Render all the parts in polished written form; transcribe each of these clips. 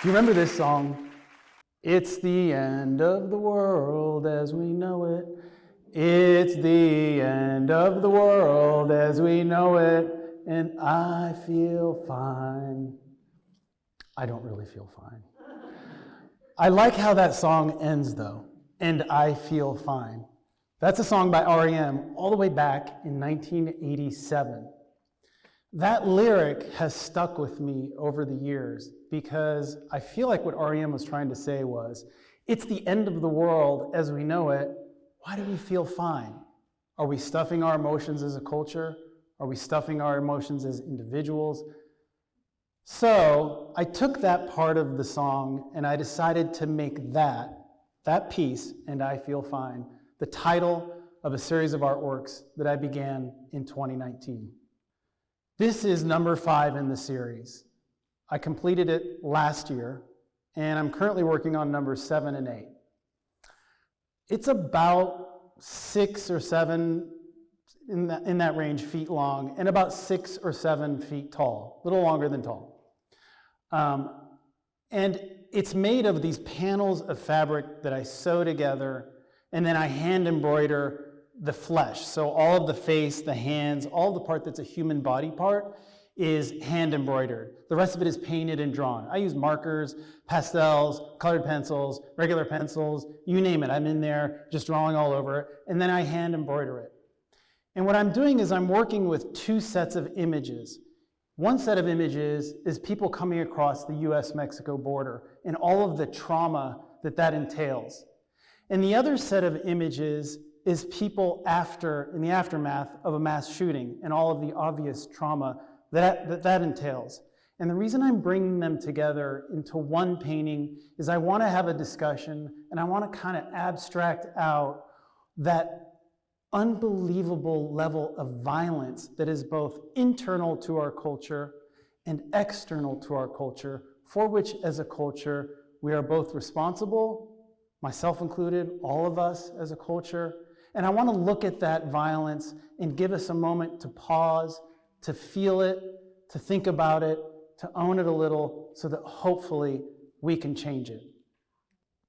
Do you remember this song? It's the end of the world as we know it. It's the end of the world as we know it, and I feel fine. I don't really feel fine. I like how that song ends though, and I feel fine. That's a song by REM all the way back in 1987. That lyric has stuck with me over the years because I feel like what REM was trying to say was, it's the end of the world as we know it. Why do we feel fine? Are we stuffing our emotions as a culture? Are we stuffing our emotions as individuals? So I took that part of the song and I decided to make that piece, and I feel fine, the title of a series of artworks that I began in 2019. This is number 5 in the series. I completed it last year, and I'm currently working on numbers 7 and 8. It's about 6 or 7, in that range, feet long, and about 6 or 7 feet tall, a little longer than tall. And it's made of these panels of fabric that I sew together, and then I hand embroider the flesh. So all of the face, the hands, all the part that's a human body part is hand embroidered. The rest of it is painted and drawn. I use markers, pastels, colored pencils, regular pencils, you name it. I'm in there just drawing all over it, and then I hand embroider it. And what I'm doing is I'm working with 2 sets of images. One set of images is people coming across the US-Mexico border and all of the trauma that entails. And the other set of images is people in the aftermath of a mass shooting and all of the obvious trauma that entails. And the reason I'm bringing them together into one painting is I want to have a discussion, and I want to kind of abstract out that unbelievable level of violence that is both internal to our culture and external to our culture, for which as a culture we are both responsible, myself included, all of us as a culture. And I want to look at that violence and give us a moment to pause, to feel it, to think about it, to own it a little, so that hopefully we can change it.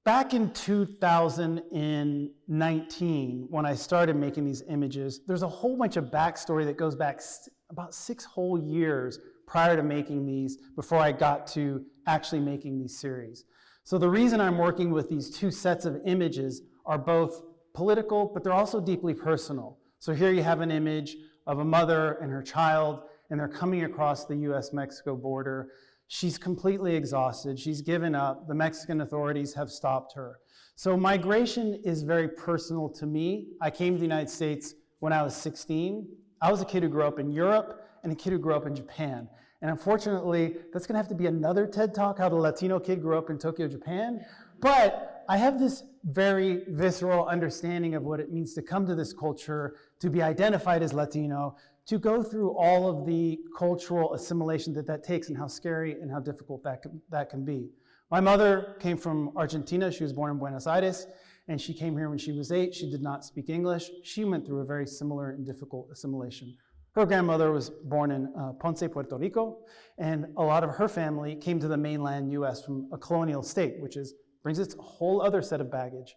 Back in 2019, when I started making these images, there's a whole bunch of backstory that goes back about 6 whole years prior to making these, before I got to actually making these series. So the reason I'm working with these 2 sets of images are both political, but they're also deeply personal. So here you have an image of a mother and her child, and they're coming across the US-Mexico border. She's completely exhausted. She's given up. The Mexican authorities have stopped her. So migration is very personal to me. I came to the United States when I was 16. I was a kid who grew up in Europe and a kid who grew up in Japan. And unfortunately, that's gonna have to be another TED Talk, how the Latino kid grew up in Tokyo, Japan. But I have this very visceral understanding of what it means to come to this culture, to be identified as Latino, to go through all of the cultural assimilation that takes, and how scary and how difficult that can be. My mother came from Argentina. She was born in Buenos Aires, and she came here when she was 8. She did not speak English. She went through a very similar and difficult assimilation. Her grandmother was born in Ponce, Puerto Rico, and a lot of her family came to the mainland US from a colonial state, which brings its whole other set of baggage.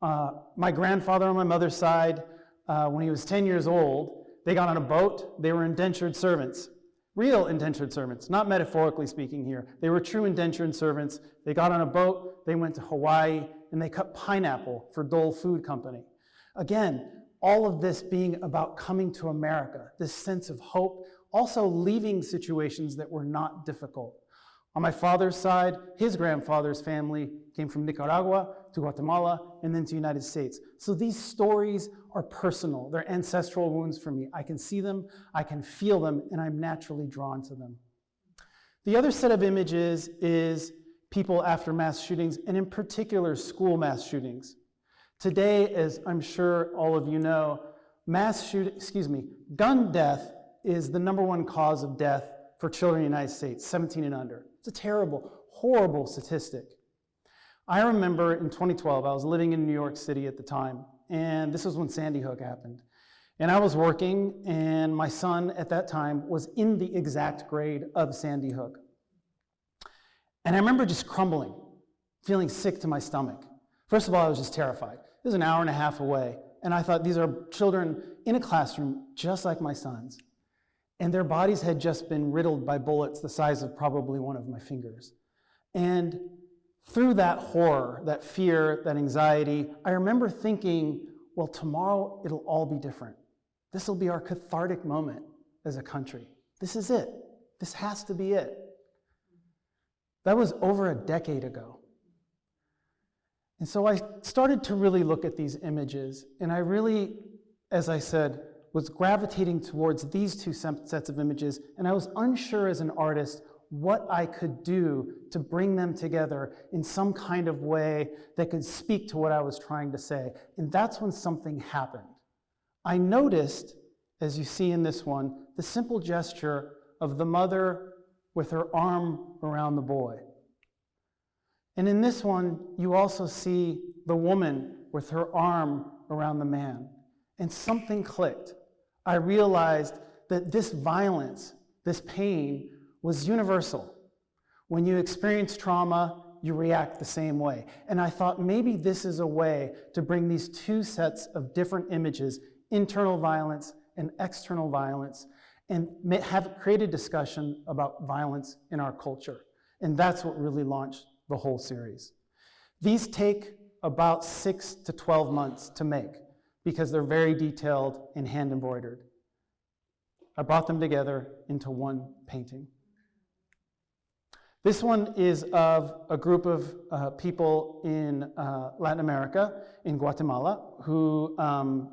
My grandfather on my mother's side, when he was 10 years old, they got on a boat. They were indentured servants, real indentured servants, not metaphorically speaking here. They were true indentured servants. They got on a boat, they went to Hawaii, and they cut pineapple for Dole Food Company. Again, all of this being about coming to America, this sense of hope, also leaving situations that were not difficult. On my father's side, his grandfather's family came from Nicaragua to Guatemala and then to the United States. So these stories are personal. They're ancestral wounds for me. I can see them, I can feel them, and I'm naturally drawn to them. The other set of images is people after mass shootings, and in particular, school mass shootings. Today, as I'm sure all of you know, gun death is the #1 cause of death for children in the United States, 17 and under. It's a terrible, horrible statistic. I remember in 2012, I was living in New York City at the time, and this was when Sandy Hook happened. And I was working, and my son at that time was in the exact grade of Sandy Hook. And I remember just crumbling, feeling sick to my stomach. First of all, I was just terrified. It was an hour and a half away, and I thought these are children in a classroom just like my son's, and their bodies had just been riddled by bullets the size of probably one of my fingers. And through that horror, that fear, that anxiety, I remember thinking, well, tomorrow it'll all be different. This will be our cathartic moment as a country. This is it. This has to be it. That was over a decade ago. And so I started to really look at these images, and I really, as I said, was gravitating towards these two sets of images, and I was unsure as an artist what I could do to bring them together in some kind of way that could speak to what I was trying to say. And that's when something happened. I noticed, as you see in this one, the simple gesture of the mother with her arm around the boy. And in this one, you also see the woman with her arm around the man. And something clicked. I realized that this violence, this pain, was universal. When you experience trauma, you react the same way. And I thought maybe this is a way to bring these two sets of different images, internal violence and external violence, and have created discussion about violence in our culture. And that's what really launched the whole series. These take about 6 to 12 months to make because they're very detailed and hand embroidered. I brought them together into one painting. This one is of a group of people in Latin America, in Guatemala, who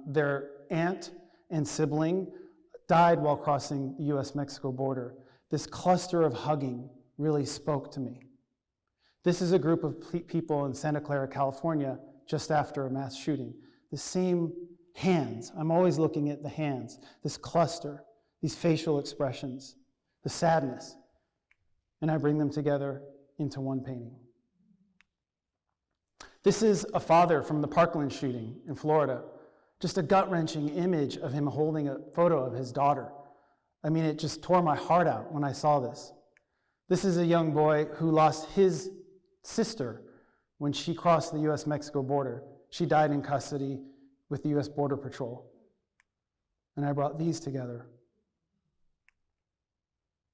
their aunt and sibling died while crossing the US-Mexico border. This cluster of hugging really spoke to me. This is a group of people in Santa Clara, California, just after a mass shooting. The same hands, I'm always looking at the hands, this cluster, these facial expressions, the sadness, and I bring them together into one painting. This is a father from the Parkland shooting in Florida. Just a gut-wrenching image of him holding a photo of his daughter. I mean, it just tore my heart out when I saw this. This is a young boy who lost his sister when she crossed the US-Mexico border. She died in custody with the US Border Patrol. And I brought these together.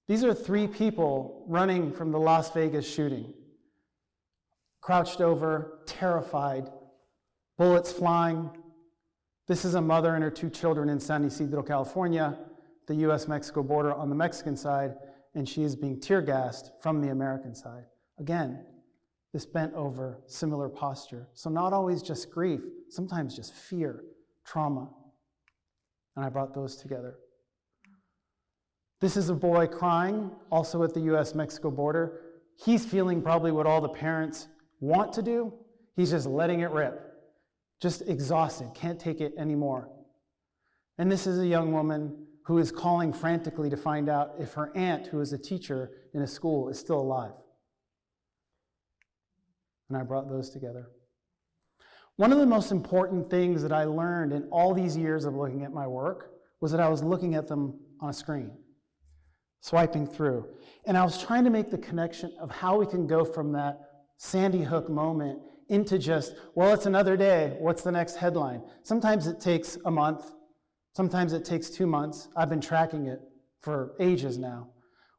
These are 3 people running from the Las Vegas shooting. Crouched over, terrified, bullets flying. This is a mother and her 2 children in San Ysidro, California, the US-Mexico border on the Mexican side, and she is being tear gassed from the American side. Again, this bent over, similar posture. So not always just grief, sometimes just fear, trauma. And I brought those together. This is a boy crying, also at the US-Mexico border. He's feeling probably what all the parents want to do. He's just letting it rip. Just exhausted, can't take it anymore. And this is a young woman who is calling frantically to find out if her aunt, who is a teacher in a school, is still alive. And I brought those together. One of the most important things that I learned in all these years of looking at my work was that I was looking at them on a screen, swiping through. And I was trying to make the connection of how we can go from that Sandy Hook moment into just, well, it's another day, what's the next headline? Sometimes it takes a month, sometimes it takes 2 months. I've been tracking it for ages now.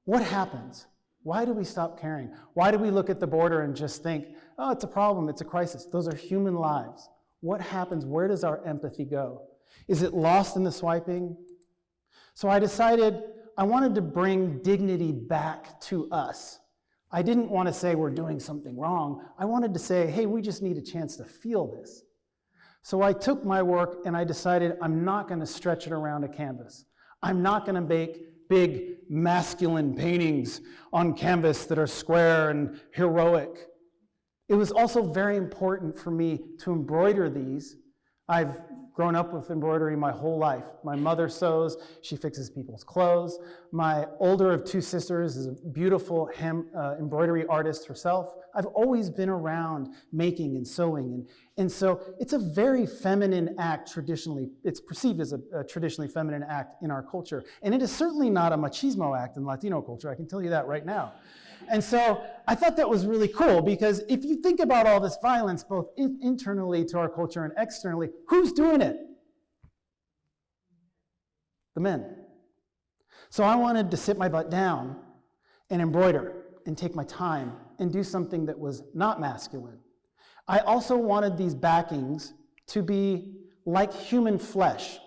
What happens? Why do we stop caring? Why do we look at the border and just think, oh, it's a problem, it's a crisis? Those are human lives. What happens? Where does our empathy go? Is it lost in the swiping? So I decided I wanted to bring dignity back to us. I didn't want to say we're doing something wrong. I wanted to say, hey, we just need a chance to feel this. So I took my work and I decided I'm not going to stretch it around a canvas. I'm not going to make big masculine paintings on canvas that are square and heroic. It was also very important for me to embroider these. I've grown up with embroidery my whole life. My mother sews, she fixes people's clothes. My older of 2 sisters is a beautiful embroidery artist herself. I've always been around making and sewing. And so it's a very feminine act traditionally. It's perceived as a traditionally feminine act in our culture. And it is certainly not a machismo act in Latino culture, I can tell you that right now. And so I thought that was really cool, because if you think about all this violence, both internally to our culture and externally, who's doing it? The men. So I wanted to sit my butt down and embroider and take my time and do something that was not masculine. I also wanted these backings to be like human flesh,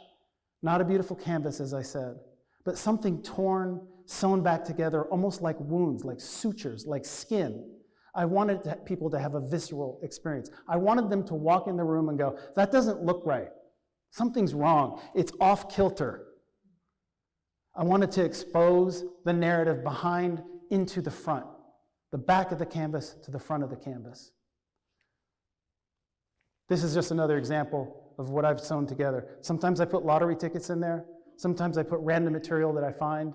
not a beautiful canvas, as I said, but something torn, sewn back together, almost like wounds, like sutures, like skin. I wanted people to have a visceral experience. I wanted them to walk in the room and go, that doesn't look right. Something's wrong. It's off kilter. I wanted to expose the narrative behind into the front, the back of the canvas to the front of the canvas. This is just another example of what I've sewn together. Sometimes I put lottery tickets in there. Sometimes I put random material that I find.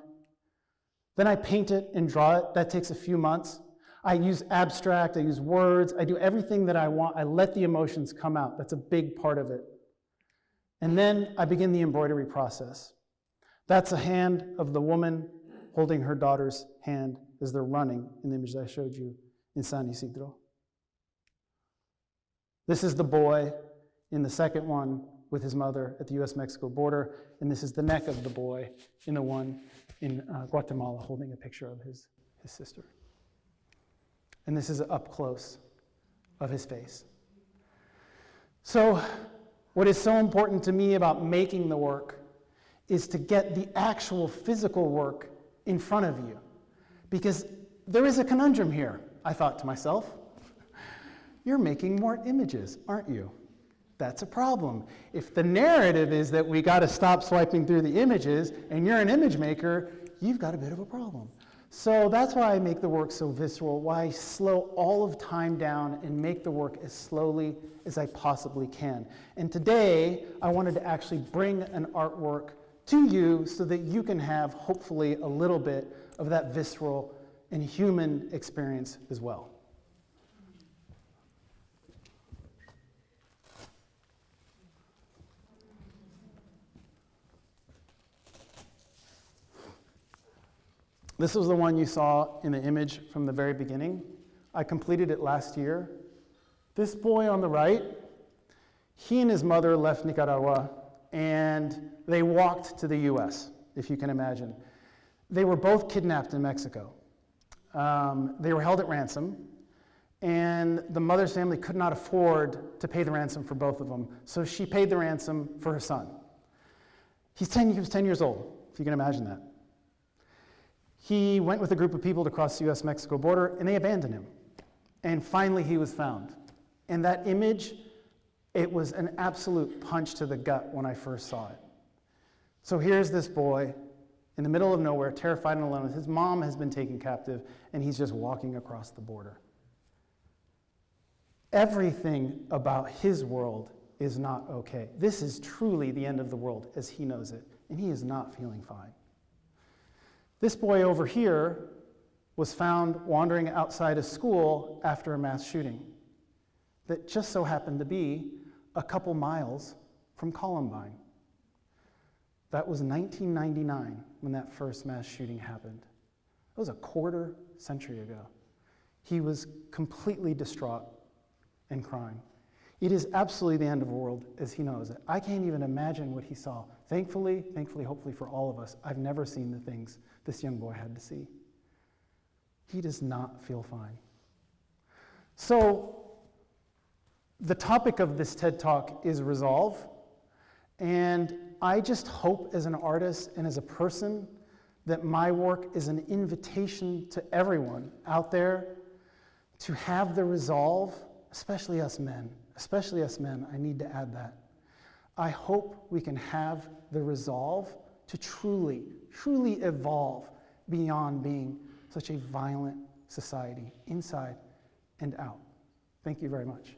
Then I paint it and draw it. That takes a few months. I use abstract, I use words, I do everything that I want. I let the emotions come out. That's a big part of it. And then I begin the embroidery process. That's a hand of the woman holding her daughter's hand as they're running in the image that I showed you in San Isidro. This is the boy in the second one with his mother at the US-Mexico border, and this is the neck of the boy in the one in Guatemala holding a picture of his sister. And this is up close of his face. So what is so important to me about making the work is to get the actual physical work in front of you. Because there is a conundrum here, I thought to myself. You're making more images, aren't you? That's a problem. If the narrative is that we got to stop swiping through the images and you're an image maker, you've got a bit of a problem. So that's why I make the work so visceral, why I slow all of time down and make the work as slowly as I possibly can. And today, I wanted to actually bring an artwork to you so that you can have, hopefully, a little bit of that visceral and human experience as well. This was the one you saw in the image from the very beginning. I completed it last year. This boy on the right, he and his mother left Nicaragua and they walked to the US, if you can imagine. They were both kidnapped in Mexico. They were held at ransom, and the mother's family could not afford to pay the ransom for both of them, so she paid the ransom for her son. He was 10 years old, if you can imagine that. He went with a group of people to cross the US-Mexico border, and they abandoned him. And finally, he was found. And that image, it was an absolute punch to the gut when I first saw it. So here's this boy in the middle of nowhere, terrified and alone. His mom has been taken captive, and he's just walking across the border. Everything about his world is not okay. This is truly the end of the world as he knows it, and he is not feeling fine. This boy over here was found wandering outside a school after a mass shooting that just so happened to be a couple miles from Columbine. That was 1999 when that first mass shooting happened. That was a quarter century ago. He was completely distraught and crying. It is absolutely the end of the world as he knows it. I can't even imagine what he saw. Thankfully, hopefully for all of us, I've never seen the things this young boy had to see. He does not feel fine. So the topic of this TED Talk is resolve, and I just hope as an artist and as a person that my work is an invitation to everyone out there to have the resolve, especially us men, I need to add that. I hope we can have the resolve to truly evolve beyond being such a violent society, inside and out. Thank you very much.